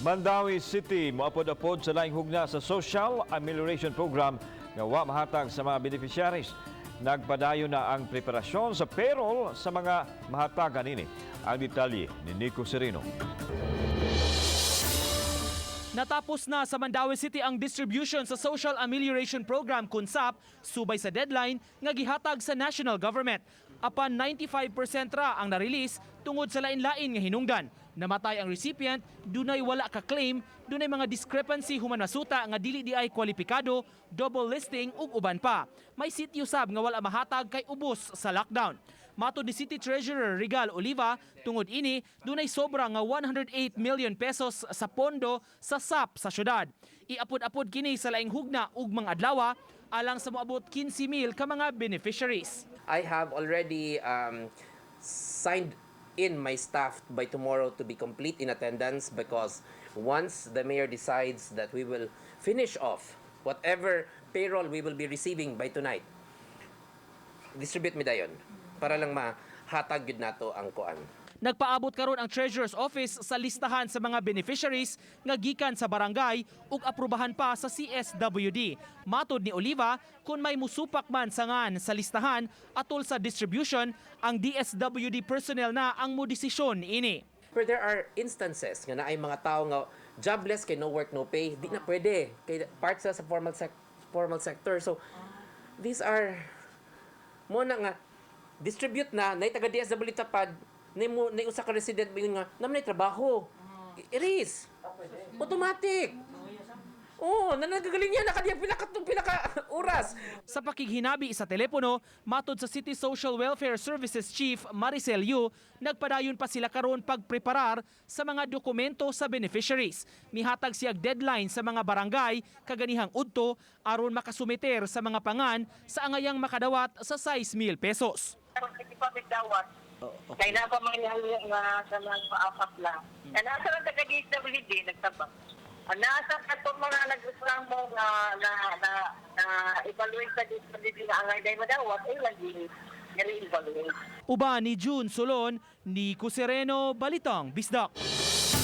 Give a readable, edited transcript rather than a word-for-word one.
Mandaue City moapod-apod sa laing hugna sa Social Amelioration Program nga wa mahatag sa mga beneficiaries. Nagpadayon na ang preparasyon sa payroll sa mga mahatagan ini. Ang detalye ni Nico Sereno. Natapos na sa Mandaue City ang distribution sa Social Amelioration Program kun SAP subay sa deadline nga gihatag sa national government. Apan 95% ra ang na-release tungod sa lain-laing nga hinungdan. Namatay ang recipient, dunay wala ka claim, dunay mga discrepancy human masuta nga dili di ay kwalipikado, double listing ug uban pa. May sityo sab nga wala mahatag kay ubos sa lockdown. Matod ni City Treasurer Regal Oliva, tungod ini dunay sobra nga 108 million pesos sa pondo sa SAP sa syudad. Iapod-apod kini sa laing hugna ug mga adlaw alang sa moabot 15,000 ka mga beneficiaries. I have already signed in my staff by tomorrow to be complete in attendance, because once the mayor decides that we will finish off whatever payroll we will be receiving by tonight, distribute mi dayon para lang mahatag yun nato ang kuan. Nagpaabot karon ang Treasurer's Office sa listahan sa mga beneficiaries nga gikan sa barangay ug aprubahan pa sa CSWD. Matod ni Oliva, kung may musupak man sa ngan sa listahan atol sa distribution, ang DSWD personnel na ang modesisyon ini. But there are instances nga naay mga tao nga jobless, kay no work no pay, di na pwede kay part sa formal sector. So these are mo na nga distribute na taga DSWD tapad na usa ka resident mo nga naman trabaho. Iris. Automatic. Oh, nanagagaling yan nakadiya pinaka oras. Sa pakighinabi sa telepono, matod sa City Social Welfare Services Chief Maricel Yu, nagpadayon pa sila karon pagpreparar sa mga dokumento sa beneficiaries. Mihatag siyag deadline sa mga barangay kaganihang udto aron makasumiter sa mga pangan sa angayang makadawat sa 6,000 pesos. Kaya na pa mga sa mga paapat lang. Nasa lang taga-DSWD, nagtabang. Nasa ka itong mga nag-reklamo na evaluate sa DSWD na ang ay madawat, ay lagi nire-evaluate. Uba ni June Solon, Nico Sereno, Balitang Bisdak.